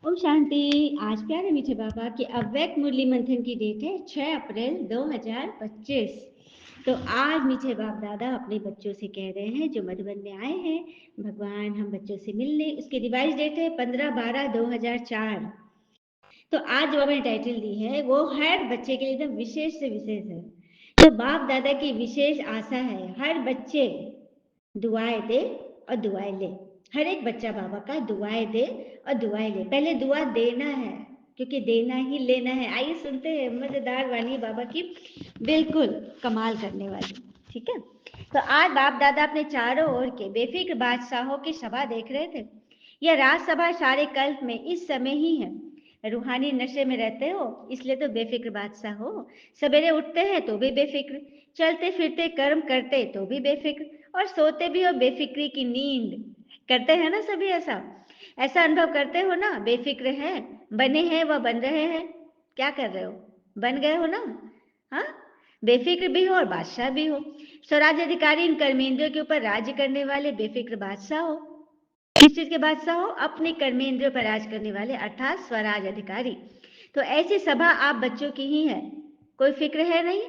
ओम शांति। आज प्यारे मीठे बाबा की अव्यक्त मुरली मंथन की डेट है 6 अप्रैल 2025। तो आज मीठे बाप दादा अपने बच्चों से कह रहे हैं जो मधुबन में आए हैं भगवान हम बच्चों से मिलने। उसकी रिवाइज डेट है 15/12/2004। तो आज जो मैंने टाइटल दी है वो हर बच्चे के लिए एकदम विशेष से विशेष है। तो बाप दादा की विशेष आशा है हर बच्चे दुआएं दे और दुआएं ले। हर एक बच्चा बाबा का दुआएं दे और दुआएं ले। पहले दुआ देना है क्योंकि देना ही लेना है। आइए सुनते हैं मजेदार वाणी बाबा की, बिल्कुल कमाल करने वाली। ठीक है, तो आज बाप दादा अपने चारों ओर के बेफिक्र बादशाहों की सभा देख रहे थे। यह राजसभा सारे कल्प में इस समय ही है। रूहानी नशे में रहते हो इसलिए तो बेफिक्र बादशाह हो। सवेरे उठते हैं तो भी बेफिक्र, चलते फिरते कर्म करते तो भी बेफिक्र, और सोते भी हो बेफिक्री की नींद। करते हैं ना सभी ऐसा? ऐसा अनुभव करते हो ना? बेफिक्र है, बने हैं व बन रहे हैं। क्या कर रहे हो? बन गए हो ना? हाँ, बेफिक्र भी हो और बादशाह भी हो। स्वराज अधिकारी इन कर्मेंद्रियों के ऊपर राज्य करने वाले बेफिक्र बादशाह हो। किस चीज के बादशाह हो? अपने कर्मेंद्रियों पर राज करने वाले अर्थात स्वराज अधिकारी। तो ऐसी सभा आप बच्चों की ही है। कोई फिक्र है नहीं?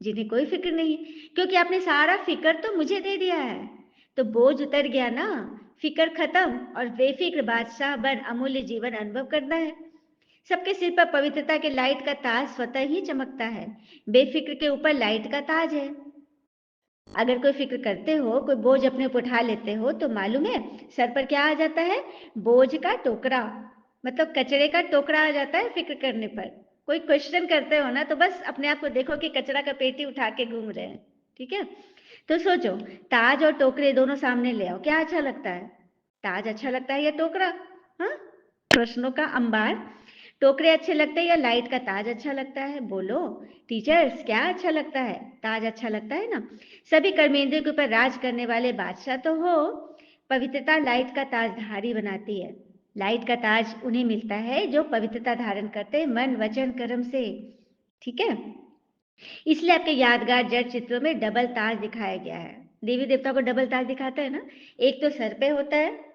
जिन्हें कोई फिक्र नहीं, क्योंकि आपने सारा फिक्र तो मुझे दे दिया है। तो बोझ उतर गया ना, फिक्र खत्म और बेफिक्र बादशाह बन अमूल्य जीवन अनुभव करना है। सबके सिर पर पवित्रता के लाइट का ताज स्वतः ही चमकता है। बेफिक्र के ऊपर लाइट का ताज है। अगर कोई फिक्र करते हो, कोई बोझ अपने ऊपर उठा लेते हो तो मालूम है सर पर क्या आ जाता है? बोझ का टोकरा, मतलब कचरे का टोकरा आ जाता है फिक्र करने पर। कोई क्वेश्चन करते हो ना तो बस अपने आप को देखो कि कचरा का पेटी उठा के घूम रहे हैं। ठीक है, तो सोचो, ताज और टोकरे दोनों सामने ले आओ, क्या अच्छा लगता है? ताज अच्छा लगता है या टोकरा? हाँ, प्रश्नों का अंबार। टोकरे अच्छे लगते हैं या लाइट का ताज अच्छा लगता है? बोलो टीचर्स, क्या अच्छा लगता है? ताज अच्छा लगता है ना। सभी कर्मेंद्रियों के ऊपर राज करने वाले बादशाह तो हो। पवित्रता लाइट का ताजधारी बनाती है। लाइट का ताज उन्हें मिलता है जो पवित्रता धारण करते मन वचन कर्म से। ठीक है, इसलिए आपके यादगार जड़ चित्रों में डबल ताज दिखाया गया है। देवी देवता को डबल ताज दिखाता है ना, एक तो सर पे होता है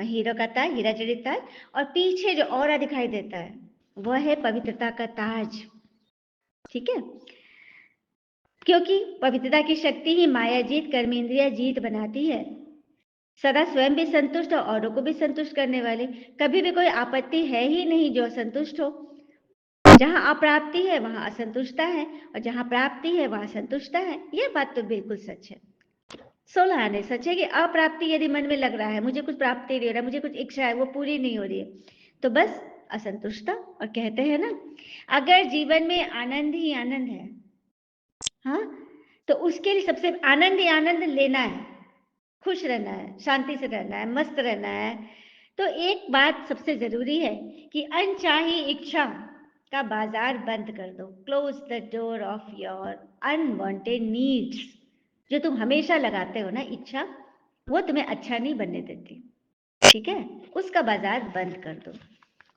हीरो का ताज, हीरा जड़ित ताज, और पीछे जो औरा दिखाई देता है वह है पवित्रता का ताज। ठीक है, क्योंकि पवित्रता की शक्ति ही माया जीत कर्मेंद्रिया जीत बनाती है। सदा स्वयं भी संतुष्ट और औरों को भी संतुष्ट करने वाले। कभी भी कोई आपत्ति है ही नहीं जो असंतुष्ट हो। जहां अप्राप्ति है वहां असंतुष्टता है, और जहां प्राप्ति है वहां संतुष्टता है। यह बात तो बिल्कुल सच है। 16 आने सच है कि अप्राप्ति यदि मन में लग रहा है, मुझे कुछ प्राप्ति नहीं हो रहा, मुझे कुछ इच्छा है वो पूरी नहीं हो रही है, तो बस असंतुष्टता। और कहते हैं ना, अगर जीवन में आनंद ही आनंद है, हाँ, तो उसके लिए सबसे आनंद ही आनंद लेना है, खुश रहना है, शांति से रहना है, मस्त रहना है। तो एक बात सबसे जरूरी है कि अनचाही इच्छा का बाजार बंद कर दो। Close the door of your unwanted needs. जो तुम हमेशा लगाते हो ना इच्छा, वो तुम्हें अच्छा नहीं बनने देती। ठीक है, उसका बाजार बंद कर दो,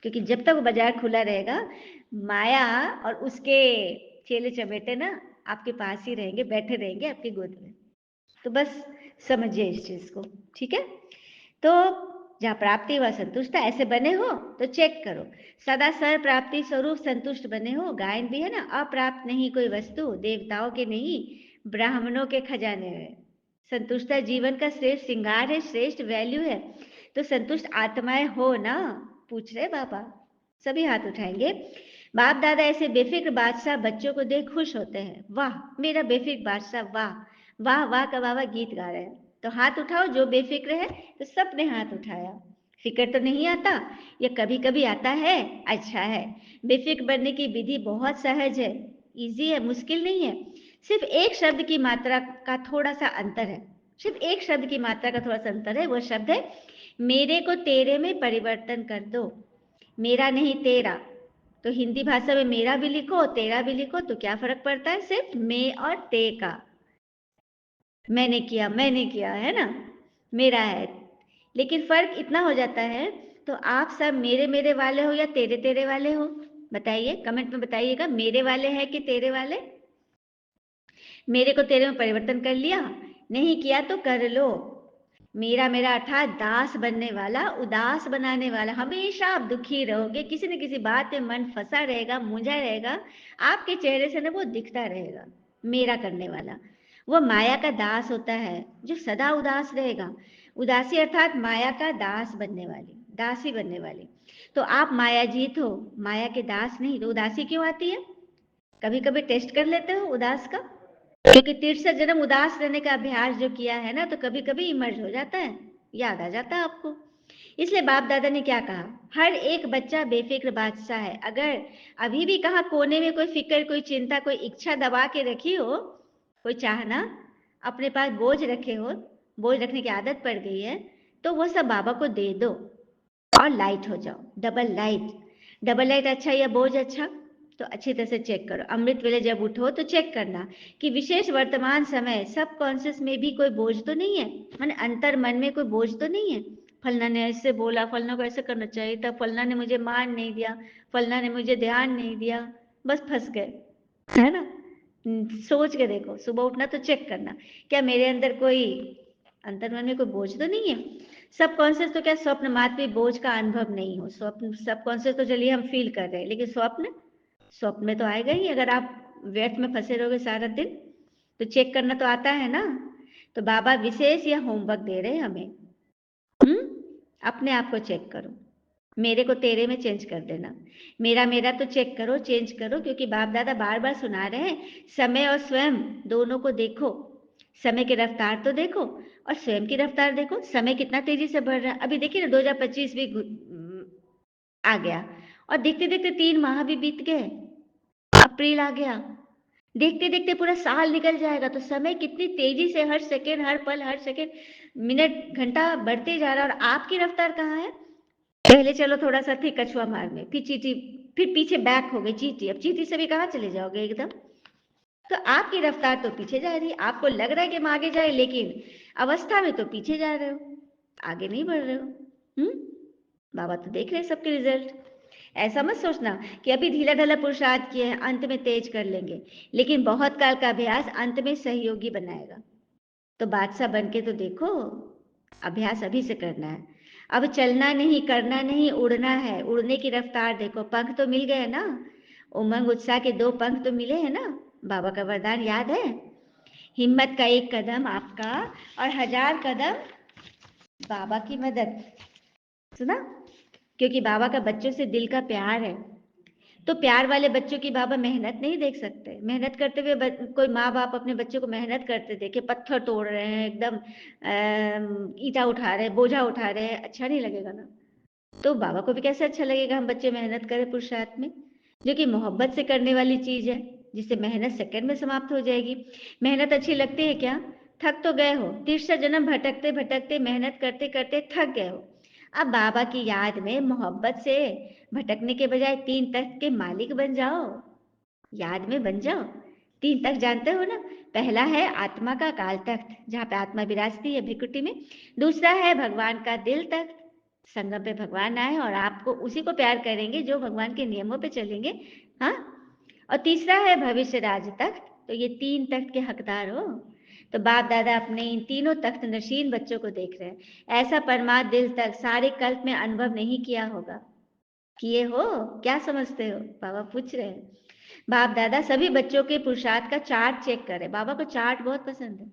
क्योंकि जब तक वो बाजार खुला रहेगा माया और उसके चेले चमेटे ना आपके पास ही रहेंगे, बैठे रहेंगे आपकी गोद में। तो बस समझिए इस चीज को। ठीक है, तो जहाँ प्राप्ति व संतुष्ट ऐसे बने हो तो चेक करो, सदा सर प्राप्ति स्वरूप संतुष्ट बने हो। गायन भी है ना, अप्राप्त नहीं कोई वस्तु, देवताओं के नहीं ब्राह्मणों के खजाने में। संतुष्टता जीवन का श्रेष्ठ श्रृंगार है, श्रेष्ठ वैल्यू है। तो संतुष्ट आत्माएं हो ना? पूछ रहे बाबा। सभी हाथ उठाएंगे। बाप दादा ऐसे बेफिक्र बादशाह बच्चों को देख खुश होते हैं। वाह मेरा बेफिक्र बादशाह, वाह वाह वाह का बाबा गीत गा रहे हैं। तो हाथ उठाओ जो बेफिक्र है। तो सबने हाथ उठाया। फिक्र तो नहीं आता, ये कभी कभी आता है, अच्छा है। बेफिक्र बनने की विधि बहुत सहज है, इजी है, मुश्किल नहीं है। सिर्फ एक शब्द की मात्रा का थोड़ा सा अंतर है। सिर्फ एक शब्द की मात्रा का थोड़ा सा अंतर है। वो शब्द है मेरे को तेरे में परिवर्तन कर दो। मेरा नहीं तेरा। तो हिंदी भाषा में मेरा भी लिखो तेरा भी लिखो तो क्या फर्क पड़ता है? सिर्फ मैं और ते का। मैंने किया है ना, मेरा है। लेकिन फर्क इतना हो जाता है, तो आप सब मेरे मेरे वाले हो या तेरे तेरे वाले हो? बताइए, कमेंट में बताइएगा, मेरे वाले हैं कि तेरे वाले? मेरे को तेरे में परिवर्तन कर लिया, नहीं किया तो कर लो। मेरा मेरा अर्थात दास बनने वाला, उदास बनाने वाला। हमेशा आप दुखी रहोगे, किसी न किसी बात में मन फंसा रहेगा, मूंझा रहेगा, आपके चेहरे से ना वो दिखता रहेगा। मेरा करने वाला वो माया का दास होता है, जो सदा उदास रहेगा। उदासी अर्थात माया का दास बनने वाली, दासी बनने वाली। तो आप माया जीत हो, माया के दास नहीं। तो उदासी क्यों आती है? कभी कभी टेस्ट कर लेते हो उदास का, क्योंकि 63 जन्म उदास रहने का अभ्यास जो किया है ना, तो कभी कभी इमर्ज हो जाता है, याद आ जाता है आपको। इसलिए बाप दादा ने क्या कहा, हर एक बच्चा बेफिक्र बादशाह है। अगर अभी भी कहा कोने में कोई फिक्र, कोई चिंता, कोई इच्छा दबा के रखी हो, कोई चाहना अपने पास बोझ रखे हो, बोझ रखने की आदत पड़ गई है, तो वो सब बाबा को दे दो और लाइट हो जाओ। डबल लाइट, डबल लाइट अच्छा या बोझ अच्छा? तो अच्छी तरह से चेक करो। अमृत वेले जब उठो तो चेक करना कि विशेष वर्तमान समय सब कॉन्शियस में भी कोई बोझ तो नहीं है, माने अंतर मन में कोई बोझ तो नहीं है। फलना ने ऐसे बोला, फलना को ऐसे करना चाहिए था, फलना ने मुझे मान नहीं दिया, फलना ने मुझे ध्यान नहीं दिया, बस फंस गए, है ना। सोच के देखो, सुबह उठना तो चेक करना क्या मेरे अंदर कोई अंतर मन में कोई बोझ तो नहीं है। सब कॉन्शियस तो क्या स्वप्न मात्र भी बोझ का अनुभव नहीं हो। स्वप्न सब कॉन्शियस तो चलिए हम फील कर रहे हैं, लेकिन स्वप्न, स्वप्न में तो आएगा ही। अगर आप व्यर्थ में फंसे रहोगे सारा दिन, तो चेक करना तो आता है ना। तो बाबा विशेष या होमवर्क दे रहे हैं हमें। अपने आप को चेक करो, मेरे को तेरे में चेंज कर देना। मेरा मेरा तो चेक करो, चेंज करो, क्योंकि बाप दादा बार बार सुना रहे हैं समय और स्वयं दोनों को देखो। समय की रफ्तार तो देखो और स्वयं की रफ्तार देखो, समय कितना तेजी से बढ़ रहा है। अभी देखिए ना, 2025 भी आ गया और देखते देखते 3 माह भी बीत गए, अप्रैल आ गया, देखते देखते पूरा साल निकल जाएगा। तो समय कितनी तेजी से हर सेकेंड, हर पल, हर सेकेंड, मिनट, घंटा बढ़ते जा रहा है। और आपकी रफ्तार कहाँ है? पहले चलो थोड़ा सा थी कछुआ मार में, फिर चींटी, फिर पीछे बैक हो गई चींटी, अब चींटी से भी कहाँ चले जाओगे एकदम। तो आपकी रफ्तार तो पीछे जा रही है, आपको लग रहा है कि हम आगे जाए, लेकिन अवस्था में तो पीछे जा रहे हो, आगे नहीं बढ़ रहे हो। बाबा तो देख रहे हैं सबके रिजल्ट। ऐसा मत सोचना कि अभी ढीला ढाला पुरुषार्थ किए हैं, अंत में तेज कर लेंगे, लेकिन बहुत काल का अभ्यास अंत में सहयोगी बनाएगा। तो बादशाह बन के तो देखो, अभ्यास अभी से करना है। अब चलना नहीं, करना नहीं, उड़ना है। उड़ने की रफ्तार देखो, पंख तो मिल गए ना, उमंग उत्साह के 2 पंख तो मिले हैं ना। बाबा का वरदान याद है, हिम्मत का 1 कदम आपका और 1000 कदम बाबा की मदद। सुना? क्योंकि बाबा का बच्चों से दिल का प्यार है। तो प्यार वाले बच्चों की बाबा मेहनत नहीं देख सकते। मेहनत करते हुए कोई माँ बाप अपने बच्चों को मेहनत करते देखे, पत्थर तोड़ रहे हैं, एकदम ईटा उठा रहे हैं, बोझा उठा रहे हैं, अच्छा नहीं लगेगा ना। तो बाबा को भी कैसे अच्छा लगेगा हम बच्चे मेहनत करें पुरुषार्थ में, जो कि मोहब्बत से करने वाली चीज है, जिससे मेहनत सेकंड में समाप्त हो जाएगी। मेहनत अच्छी लगती है क्या? थक तो गए हो, 30 जन्म भटकते भटकते, मेहनत करते करते थक गए हो। अब बाबा की याद में मोहब्बत से भटकने के बजाय 3 तख्त के मालिक बन जाओ, याद में बन जाओ। 3 तख्त जानते हो ना? पहला है आत्मा का काल तख्त, जहाँ पे आत्मा विराजती है भृकुटी में। दूसरा है भगवान का दिल तख्त, संगम पे भगवान आए और आपको उसी को प्यार करेंगे जो भगवान के नियमों पे चलेंगे। हाँ, और तीसरा है भविष्य राज तख्त। तो ये 3 तख्त के हकदार हो। तो बाप दादा अपने इन तीनों तख्त नशीन बच्चों को देख रहे हैं। ऐसा परमात्म दिल तक सारे कल्प में अनुभव नहीं किया होगा। किए हो? क्या समझते हो? बाबा पूछ रहे हैं। बाप दादा सभी बच्चों के पुरुषार्थ का चार्ट चेक करें। बाबा को चार्ट बहुत पसंद है।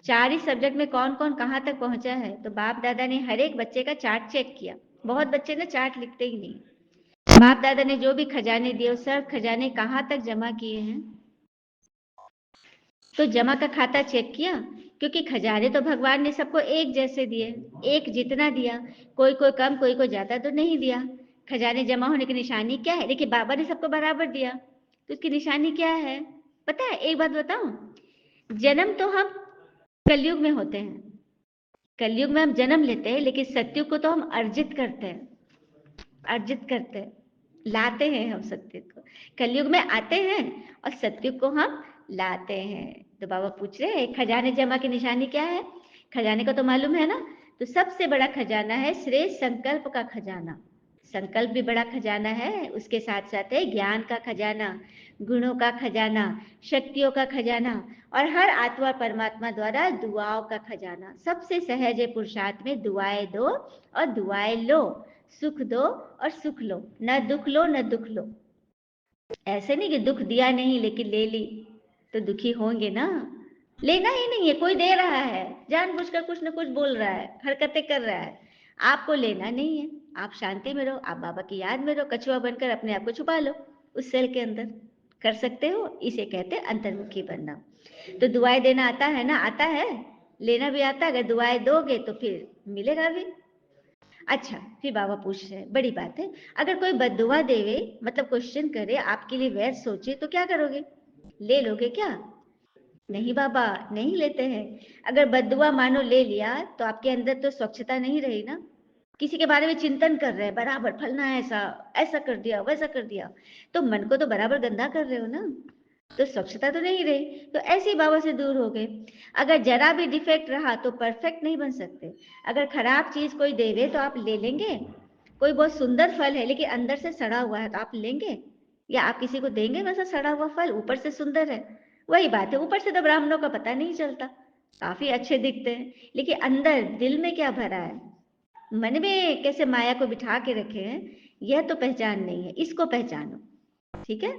4 ही सब्जेक्ट में कौन कौन कहाँ तक पहुंचा है, तो बाप दादा ने हर एक बच्चे का चार्ट चेक किया। बहुत बच्चे ना चार्ट लिखते ही नहीं। बाप दादा ने जो भी खजाने दिए, सब खजाने कहाँ तक जमा किए हैं, तो जमा का खाता चेक किया। क्योंकि खजाने तो भगवान ने सबको एक जैसे दिए, एक जितना दिया, कोई कोई कम, कोई कोई ज्यादा तो नहीं दिया। खजाने जमा होने की निशानी क्या है? देखिए बाबा ने सबको बराबर दिया, तो इसकी निशानी क्या है पता है? एक बात बताऊं, जन्म तो हम कलयुग में होते हैं, कलयुग में हम जन्म लेते हैं, लेकिन सत्युग को तो हम अर्जित करते हैं, अर्जित करते हैं, लाते हैं हम सत्युग को। कलयुग में आते हैं और सत्युग को हम लाते हैं। तो बाबा पूछ रहे हैं खजाने जमा की निशानी क्या है? खजाने को तो मालूम है ना। तो सबसे बड़ा खजाना है श्रेष्ठ संकल्प का खजाना। संकल्प भी बड़ा खजाना है, उसके साथ साथ है ज्ञान का खजाना, गुणों का खजाना, शक्तियों का खजाना और हर आत्मा परमात्मा द्वारा दुआओं का खजाना। सबसे सहज है पुरुषार्थ में दुआएं दो और दुआएं लो, सुख दो और सुख लो, न दुख लो न दुख लो। ऐसे नहीं कि दुख दिया नहीं लेकिन ले ली तो दुखी होंगे ना। लेना ही नहीं है, कोई दे रहा है, जानबूझकर कुछ न कुछ बोल रहा है, हरकतें कर रहा है, आपको लेना नहीं है। आप शांति में रहो, आप बाबा की याद में रहो, कछुआ बनकर अपने आप को छुपा लो उस सेल के अंदर। कर सकते हो, इसे कहते हैं अंतर्मुखी बनना। तो दुआएं देना आता है ना? आता है। लेना भी आता है। अगर दुआएं दोगे तो फिर मिलेगा भी। अच्छा, फिर बाबा पूछ रहे हैं, बड़ी बात है, अगर कोई बद्दुआ देवे, मतलब क्वेश्चन करे, आपके लिए वैर सोचे, तो क्या करोगे? ले लोगे क्या? नहीं बाबा, नहीं लेते हैं। अगर बद्दुआ मानो ले लिया तो आपके अंदर तो स्वच्छता नहीं रही ना। किसी के बारे में चिंतन कर रहे हैं बराबर, फलना ऐसा ऐसा कर दिया, वैसा कर दिया, तो मन को तो बराबर गंदा कर रहे हो ना, तो स्वच्छता तो नहीं रही। तो ऐसे ही बाबा से दूर हो गए। अगर जरा भी डिफेक्ट रहा तो परफेक्ट नहीं बन सकते। अगर खराब चीज कोई देवे तो आप ले लेंगे? कोई बहुत सुंदर फल है लेकिन अंदर से सड़ा हुआ है तो आप लेंगे? या आप किसी को देंगे वैसा सड़ा हुआ फल, ऊपर से सुंदर है? वही बात है, ऊपर से तो ब्राह्मणों का पता नहीं चलता, काफी अच्छे दिखते हैं, लेकिन अंदर दिल में क्या भरा है, मन में कैसे माया को बिठा के रखे हैं, यह तो पहचान नहीं है। इसको पहचानो, ठीक है?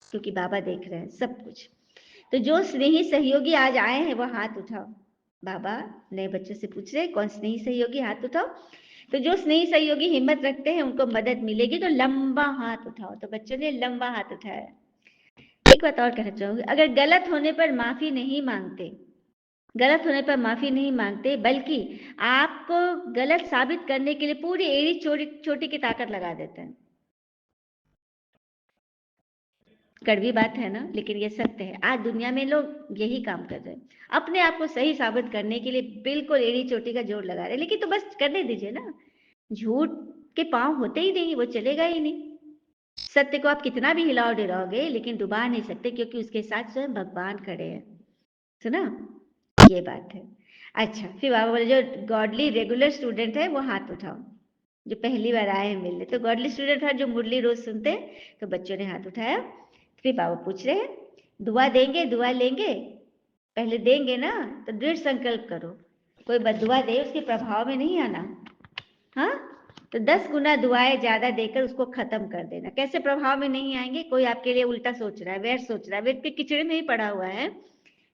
क्योंकि बाबा देख रहे हैं सब कुछ। तो जो स्नेही सहयोगी आज आए हैं वो हाथ उठाओ। बाबा नए बच्चों से पूछ रहे हैं कौन स्नेही सहयोगी, हाथ उठाओ। तो जो स्नेही सहयोगी हिम्मत रखते हैं उनको मदद मिलेगी, तो लंबा हाथ उठाओ। तो बच्चों ने लंबा हाथ उठाया। एक बात और कहना चाहूंगी, अगर गलत होने पर माफी नहीं मांगते, गलत होने पर माफी नहीं मांगते, बल्कि आपको गलत साबित करने के लिए पूरी एड़ी चोटी की ताकत लगा देते हैं। कड़वी बात है ना, लेकिन ये सत्य है। आज दुनिया में लोग यही काम कर रहे हैं, अपने आप को सही साबित करने के लिए बिल्कुल एड़ी चोटी का जोर लगा रहे हैं। लेकिन तो बस करने दीजिए ना, झूठ के पांव होते ही नहीं, वो चलेगा ही नहीं। सत्य को आप कितना भी हिलाओ डराओगे लेकिन डुबा नहीं सकते, क्योंकि उसके साथ स्वयं भगवान खड़े हैं। सुना? ये बात है। अच्छा, फिर बाबा बोले जो गॉडली रेगुलर स्टूडेंट है वो हाथ उठाओ, जो पहली बार आए हैं मिलने। तो गॉडली स्टूडेंट है जो मुरली रोज सुनते हैं। तो बच्चों ने हाथ उठाया। फिर बाबा पूछ रहे हैं दुआ देंगे दुआ लेंगे? पहले देंगे ना, तो दृढ़ संकल्प करो। कोई बदुआ दे उसके प्रभाव में नहीं आना। हाँ, तो 10 गुना दुआएं ज्यादा देकर उसको खत्म कर देना। कैसे प्रभाव में नहीं आएंगे? कोई आपके लिए उल्टा सोच रहा है, वैर सोच रहा है, वेट के किचड़े में ही पड़ा हुआ है,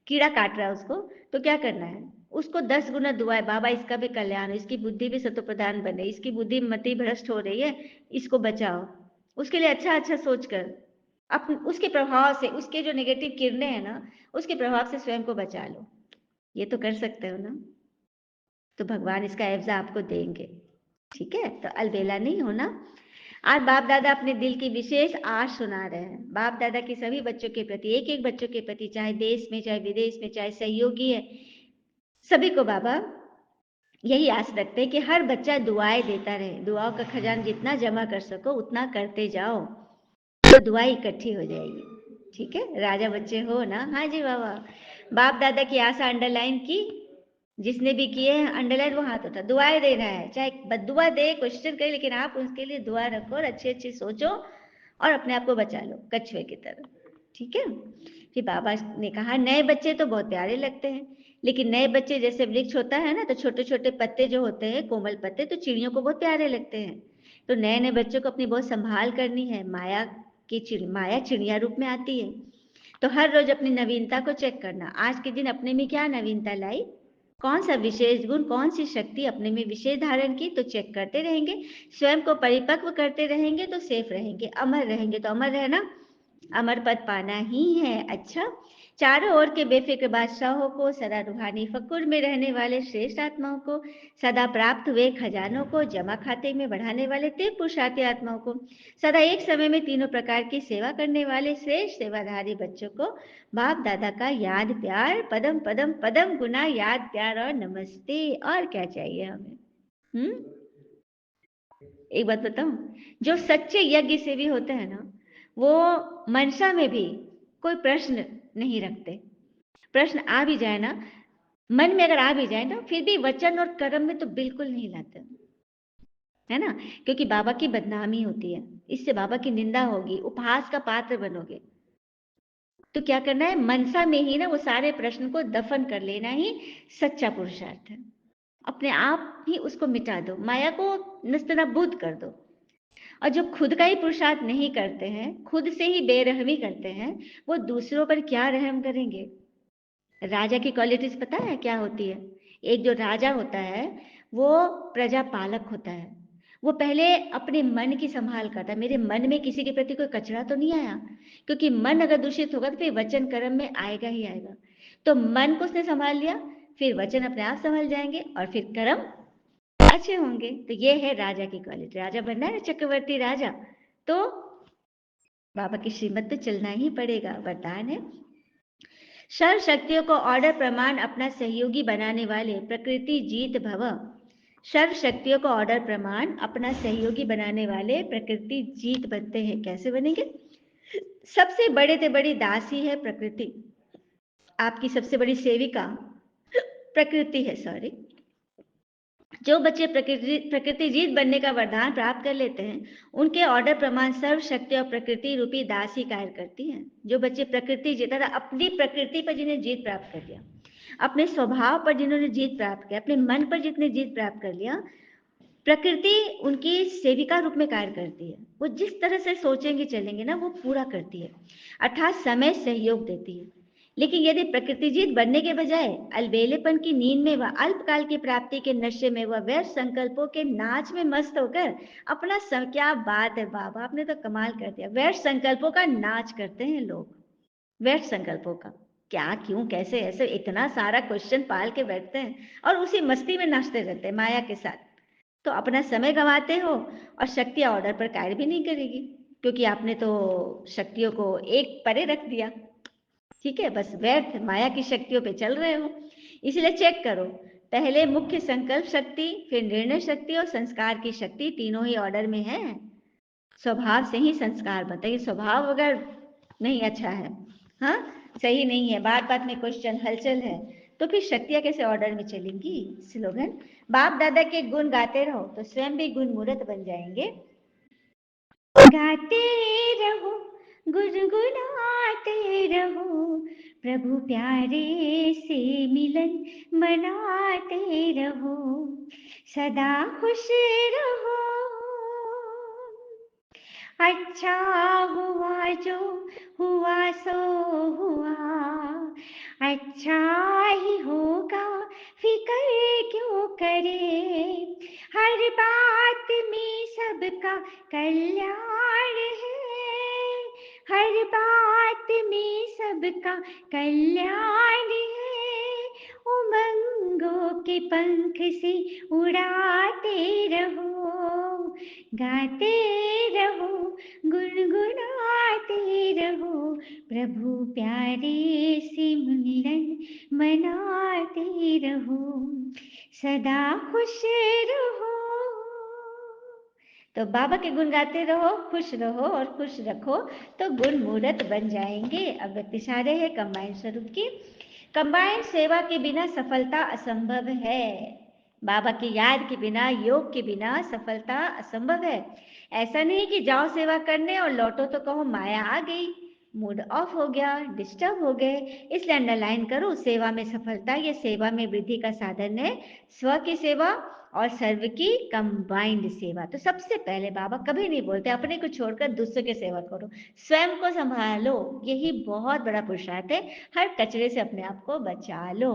कीड़ा काट रहा है उसको, तो क्या करना है? उसको 10 गुना दुआएं, बाबा इसका भी कल्याण हो, इसकी बुद्धि भी सतो प्रधान बने, इसकी बुद्धि मति भ्रष्ट हो रही है, इसको बचाओ। उसके लिए अच्छा अच्छा सोच कर अपन उसके प्रभाव से, उसके जो नेगेटिव किरणें हैं ना, उसके प्रभाव से स्वयं को बचा लो। ये तो कर सकते हो ना? तो भगवान इसका एवजा आपको देंगे। ठीक है, तो अलबेला नहीं होना। आज बाप दादा अपने दिल की विशेष आश सुना रहे हैं। बाप दादा के सभी बच्चों के प्रति, एक एक बच्चों के प्रति, चाहे देश में चाहे विदेश में, चाहे सहयोगी है, सभी को बाबा यही आस रखते हैं कि हर बच्चा दुआएं देता रहे। दुआओं का खजाना जितना जमा कर सको उतना करते जाओ, तो दुआ इकट्ठी हो जाएगी। ठीक है, राजा बच्चे हो ना? हाँ जी बाबा। बाप दादा की आशा अंडरलाइन की, जिसने भी किए हैं अंडरलाइन, वो हाथ उठा। दुआएं देना है, चाहे बद्दुआ दे, क्वेश्चन करे, लेकिन आप उसके लिए दुआ रखो और अच्छी अच्छी सोचो और अपने आप को बचा लो कछुए की तरह। ठीक है। फिर बाबा ने कहा नए बच्चे तो बहुत प्यारे लगते हैं, लेकिन नए बच्चे जैसे वृक्ष होता है ना, तो छोटे छोटे पत्ते जो होते हैं, कोमल पत्ते, तो चिड़ियों को बहुत प्यारे लगते हैं। तो नए नए बच्चों को अपनी बहुत संभाल करनी है। माया चिड़िया रूप में आती है। तो हर रोज अपनी नवीनता को चेक करना, आज के दिन अपने में क्या नवीनता लाई, कौन सा विशेष गुण, कौन सी शक्ति अपने में विशेष धारण की, तो चेक करते रहेंगे। स्वयं को परिपक्व करते रहेंगे तो सेफ रहेंगे, अमर रहेंगे। तो अमर रहना, अमर पद पाना ही है। अच्छा, चारों ओर के बेफिक्र बादशाहों को, सदा रूहानी फकुर में रहने वाले श्रेष्ठ आत्माओं को, सदा प्राप्त हुए खजानों को जमा खाते में बढ़ाने वाले तीव्र पुरुषार्थी आत्माओं को, सदा एक समय में तीनों प्रकार की सेवा करने वाले श्रेष्ठ सेवाधारी बच्चों को बाप दादा का याद प्यार, पदम पदम पदम गुना याद प्यार और नमस्ते। और क्या चाहिए हमें? एक बात बताऊं, जो सच्चे यज्ञ से भी होते हैं ना, वो मनसा में भी कोई प्रश्न नहीं रखते। प्रश्न आ भी जाए ना, मन में अगर आ भी जाए ना, फिर भी वचन और कर्म में तो बिल्कुल नहीं लाते। है ना? क्योंकि बाबा की बदनामी होती है, इससे बाबा की निंदा होगी, उपहास का पात्र बनोगे। तो क्या करना है, मनसा में ही ना वो सारे प्रश्न को दफन कर लेना ही सच्चा पुरुषार्थ है। अपने आप ही उसको मिटा दो, माया को नस्तनाबूद कर दो। और जो खुद का ही पुरुषार्थ नहीं करते हैं, खुद से ही बेरहमी करते हैं, वो दूसरों पर क्या रहम करेंगे। राजा की क्वालिटीज पता है क्या होती है? एक जो राजा होता है वो प्रजा पालक होता है। वो पहले अपने मन की संभाल करता है, मेरे मन में किसी के प्रति कोई कचरा तो नहीं आया, क्योंकि मन अगर दूषित होगा तो फिर वचन कर्म में आएगा ही आएगा। तो मन को उसने संभाल लिया, फिर वचन अपने आप संभल जाएंगे और फिर कर्म अच्छे होंगे। तो ये है राजा की क्वालिटी। राजा बनना है ना, चक्रवर्ती राजा, तो बाबा की श्रीमत पे चलना ही पड़ेगा। वरदान है, सर्व शक्तियों को ऑर्डर प्रमाण अपना सहयोगी बनाने वाले प्रकृति जीत भव। सर्व शक्तियों को ऑर्डर प्रमाण अपना सहयोगी बनाने वाले प्रकृति जीत बनते हैं। कैसे बनेंगे? सबसे बड़े से बड़ी दासी है प्रकृति, आपकी सबसे बड़ी सेविका प्रकृति है, सॉरी। जो बच्चे प्रकृति प्रकृति जीत बनने का वरदान प्राप्त कर लेते हैं, उनके ऑर्डर प्रमाण सर्व शक्ति और प्रकृति रूपी दासी कार्य करती हैं। जो बच्चे प्रकृति जीता था, अपनी प्रकृति पर जिन्हें जीत प्राप्त कर लिया, अपने स्वभाव पर जिन्होंने जीत प्राप्त किया, अपने मन पर जितने जीत प्राप्त कर लिया, प्रकृति उनकी सेविका रूप में कार्य करती है। वो जिस तरह से सोचेंगे चलेंगे ना, वो पूरा करती है, अर्थात समय सहयोग देती है। लेकिन यदि प्रकृति जीत बनने के बजाय अलबेलेपन की नींद में व अल्पकाल की प्राप्ति के नशे में व व्यर्थ संकल्पों के नाच में मस्त होकर अपना क्या बात है बाबा, आपने तो कमाल कर दिया। व्यर्थ संकल्पों का नाच करते हैं लोग, व्यर्थ संकल्पों का, क्या, क्यों, कैसे, ऐसे इतना सारा क्वेश्चन पाल के बैठते हैं और उसी मस्ती में नाचते रहते हैं माया के साथ। तो अपना समय गंवाते हो और शक्तियां ऑर्डर पर कार्य भी नहीं करेगी, क्योंकि आपने तो शक्तियों को एक परे रख दिया। ठीक है, बस व्यर्थ माया की शक्तियों पे चल रहे हो। इसलिए चेक करो, पहले मुख्य संकल्प शक्ति, फिर निर्णय शक्ति और संस्कार की शक्ति, तीनों ही ऑर्डर में है। स्वभाव से ही संस्कार बनता है। स्वभाव अगर नहीं अच्छा है, हाँ, सही नहीं है, बात बात में क्वेश्चन हलचल है, तो फिर शक्तियां कैसे ऑर्डर में चलेंगी। स्लोगन, बाप दादा के गुण गाते रहो तो स्वयं भी गुण मूर्त बन जाएंगे। गाते रहो, गुनगुनाते रहो, प्रभु प्यारे से मिलन मनाते रहो, सदा खुश रहो। अच्छा हुआ जो हुआ सो हुआ, अच्छा ही होगा, फिक्र क्यों करे। हर बात में सबका कल्याण है, हर बात में सबका कल्याण है। उमंगों के पंख से उड़ाते रहो, गाते रहो, गुनगुनाते रहो, प्रभु प्यारे से मिलन मनाते रहो, सदा खुश रहो। तो बाबा के गुण गाते रहो, खुश रहो और खुश रखो, तो गुण मूर्त बन जाएंगे। अब व्यक्ति सारे है कंबाइंड स्वरूप की। कंबाइंड सेवा के बिना सफलता असंभव है। बाबा की याद के बिना, योग के बिना सफलता असंभव है। ऐसा नहीं कि जाओ सेवा करने और लौटो तो कहो माया आ गई, मूड ऑफ हो गया, डिस्टर्ब हो गए। इसलिए अंडरलाइन करो, सेवा में सफलता या सेवा में वृद्धि का साधन है स्व की सेवा और सर्व की कंबाइंड सेवा। तो सबसे पहले बाबा कभी नहीं बोलते अपने को छोड़कर दूसरों की सेवा करो, स्वयं को संभालो, यही बहुत बड़ा पुरुषार्थ है। हर कचरे से अपने आप को बचा लो।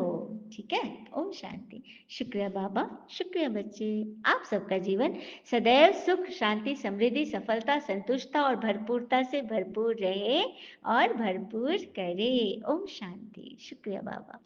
ठीक है, ओम शांति। शुक्रिया बाबा, शुक्रिया बच्चे। आप सबका जीवन सदैव सुख, शांति, समृद्धि, सफलता, संतुष्टता और भरपूरता से भरपूर रहे और भरपूर करे। ओम शांति। शुक्रिया बाबा।